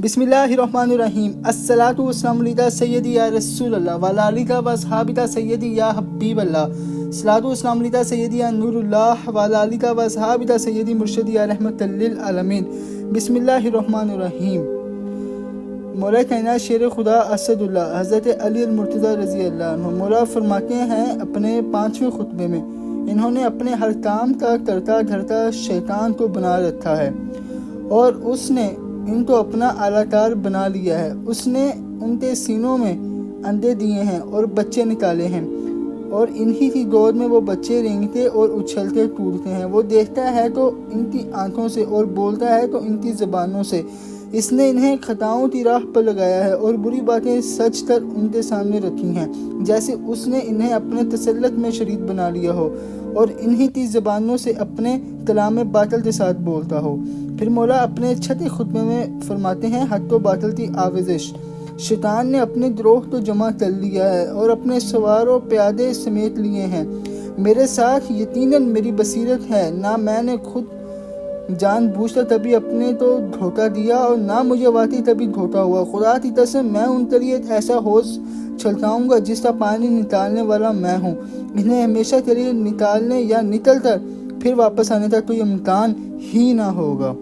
بسم اللہ الرحمن الرحیم الصلاۃ والسلام علی سیدی یا رسول اللہ وعلی آلہ و اصحابہ سیدی یا حبیب اللہ الصلاۃ والسلام علی سیدی یا نور اللہ وعلی آلہ و اصحابہ سیدی مرشد یا رحمت للعالمین۔ بسم اللہ الرحمن الرحیم۔ مولا کائنات شیر خدا اسد اللہ حضرت علی المرتضیٰ رضی اللہ عنہ مولا فرماتے ہیں اپنے 5ویں خطبے میں، انہوں نے اپنے ہر کام کا کرتا دھرتا شیطان کو بنا رکھا ہے اور اس نے ان کو اپنا اعلیٰ کار بنا لیا ہے۔ اس نے ان کے سینوں میں اندھے دیے ہیں اور بچے نکالے ہیں، اور انہی کی گود میں وہ بچے رینگتے اور اچھلتے ٹوٹتے ہیں۔ وہ دیکھتا ہے تو ان کی آنکھوں سے اور بولتا ہے تو ان کی زبانوں سے۔ اس نے انہیں خطاؤں کی راہ پر لگایا ہے اور بری باتیں سچ کر ان کے سامنے رکھی ہیں، جیسے اس نے انہیں اپنے تسلط میں شریک بنا لیا ہو اور انہی کی زبانوں سے اپنے کلام باطل کے ساتھ بولتا ہو۔ پھر مولا اپنے 6 خطبے میں فرماتے ہیں، حق و باطل کی آویزش۔ شیطان نے اپنے گروہ کو جمع کر لیا ہے اور اپنے سوار و پیادے سمیت لیے ہیں۔ میرے ساتھ یقیناً میری بصیرت ہے، نہ میں نے خود جان بوجھ کر کبھی اپنے تو دھوکہ دیا اور نہ مجھے واقعی کبھی دھوکہ ہوا۔ خدا کی قسم میں ان کے لیے ایسا حوض چھلکاؤں گا جس کا پانی نکالنے والا میں ہوں، انہیں ہمیشہ کے لیے نکالنے یا نکل کر پھر واپس آنے کا کوئی امکان ہی نہ ہوگا۔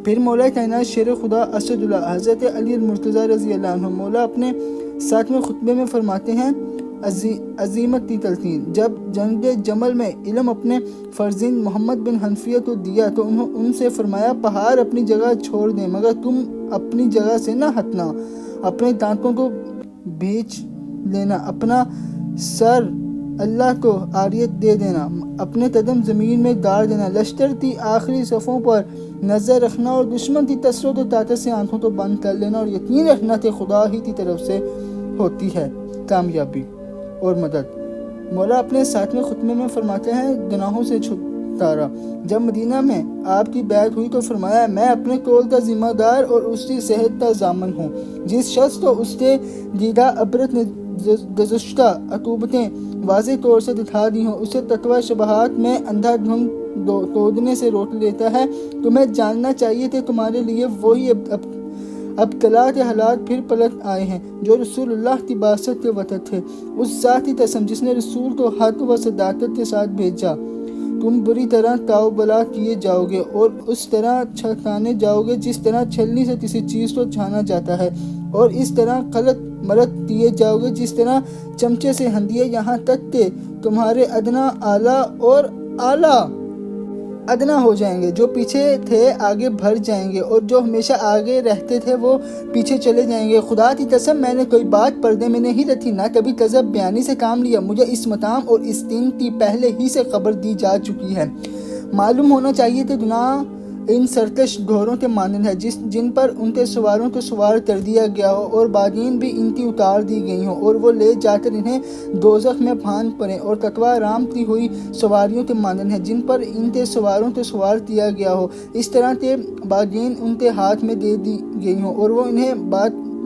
پھر مولا کائنات شیر خدا اسد اللہ حضرت علی المرتضیٰ رضی اللہ عنہ مولا اپنے 7ویں خطبے میں فرماتے ہیں، عظیمت کی تلقین۔ جب جنگ جمل میں علم اپنے فرزند محمد بن حنفیہ کو دیا تو انہوں ان سے فرمایا، پہاڑ اپنی جگہ چھوڑ دیں مگر تم اپنی جگہ سے نہ ہٹنا، اپنے دانتوں کو بیچ لینا، اپنا سر اللہ کو عاریت دے دینا، اپنے قدم زمین میں گاڑ دینا، لشکر کی آخری صفوں پر نظر رکھنا اور دشمن کی کثرت و طاقت سے آنکھوں کو بند کر لینا، اور یقین رکھنا کہ خدا ہی کی طرف سے ہوتی ہے کامیابی اور مدد۔ مولا اپنے 7ویں خطبے میں فرماتے ہیں، گناہوں سے چھٹکارا۔ جب مدینہ میں آپ کی بیعت ہوئی تو فرمایا، میں اپنے قول کا ذمہ دار اور اس کی صحت کا ضامن ہوں۔ جس شخص کو اس کے دیدہ عبرت نے گزشتہ عقوبتیں واضح طور سے دکھا دی ہوں، اسے تقوی شبہات میں اندھا دھند توڑنے سے روک لیتا ہے۔ تمہیں جاننا چاہیے کہ تمہارے لیے وہی ابتلا کے حالات پھر پلٹ آئے ہیں جو رسول اللہ کی بعثت کے وقت تھے۔ اس ذات کی قسم جس نے رسول کو حق و صداقت کے ساتھ بھیجا، تم بری طرح تاؤ بلا کیے جاؤ گے اور اس طرح چھڑکانے جاؤ گے جس طرح چھلنی سے کسی چیز کو چھانا جاتا ہے، اور اس طرح غلط مرت دیے جاؤ گے جس طرح چمچے سے ہندیے، یہاں تک کہ تمہارے ادنا اعلیٰ اور اعلیٰ ادنا ہو جائیں گے۔ جو پیچھے تھے آگے بڑھ جائیں گے اور جو ہمیشہ آگے رہتے تھے وہ پیچھے چلے جائیں گے۔ خدا کی قسم میں نے کوئی بات پردے میں نہیں رکھی، نہ کبھی کذب بیانی سے کام لیا۔ مجھے اس مقام اور اس دن کی پہلے ہی سے خبر دی جا چکی ہے۔ معلوم ہونا چاہیے کہ گناہ ان سرکش گھوڑوں کے مانند ہے جن پر ان کے سواروں کو سوار کر دیا گیا ہو اور باغین بھی ان کی اتار دی گئی ہوں اور وہ لے جا کر انہیں دوزخ میں پھانک پڑیں، اور تقوی رام کی ہوئی سواریوں کے مانند ہے جن پر ان کے سواروں کو سوار کیا گیا ہو، اس طرح کے باغین ان کے ہاتھ میں دے دی گئی ہوں اور وہ انہیں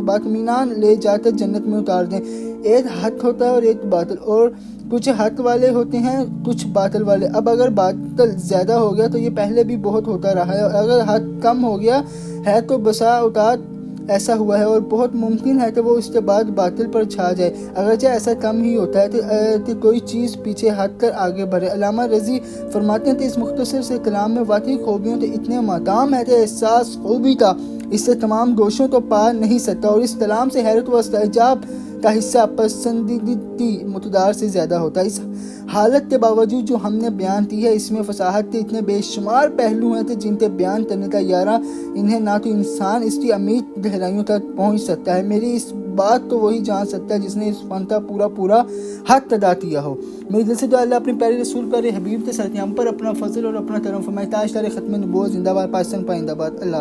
باطمینان لے جا کر جنت میں اتار دیں۔ ایک حق ہوتا ہے اور ایک باطل، اور کچھ حق والے ہوتے ہیں کچھ باطل والے۔ اب اگر باطل زیادہ ہو گیا تو یہ پہلے بھی بہت ہوتا رہا ہے، اور اگر حق کم ہو گیا ہے تو بسا اوقات ایسا ہوا ہے، اور بہت ممکن ہے کہ وہ اس کے بعد باطل پر چھا جائے، اگرچہ ایسا کم ہی ہوتا ہے کہ کوئی چیز پیچھے ہٹ کر آگے بڑھے۔ علامہ رضی فرماتے ہیں کہ اس مختصر سے کلام میں واقعی خوبیوں کے اتنے مقام ہے کہ احساس خوبی کا اس سے تمام گوشوں کو پا نہیں سکتا، اور اس کلام سے حیرت و استعجاب کا حصہ پسندیدگی مقدار سے زیادہ ہوتا ہے۔ اس حالت کے باوجود جو ہم نے بیان کی ہے، اس میں فصاحت کے اتنے بے شمار پہلو ہیں کہ جن کے بیان کرنے کا یارہ انہیں نہ تو انسان اس کی عمیق گہرائیوں تک پہنچ سکتا ہے۔ میری اس بات تو وہی جان سکتا ہے جس نے اس فن کا پورا حق ادا کیا ہو۔ میری دل سے تو اللہ اپنے پیارے رسول پر حبیب کے ساتھ ہم پر اپنا فضل اور اپنا کرم فرمائے۔ تاج دار ختم نبوت زندہ باد، پاکستان پائندہ باد۔ اللہ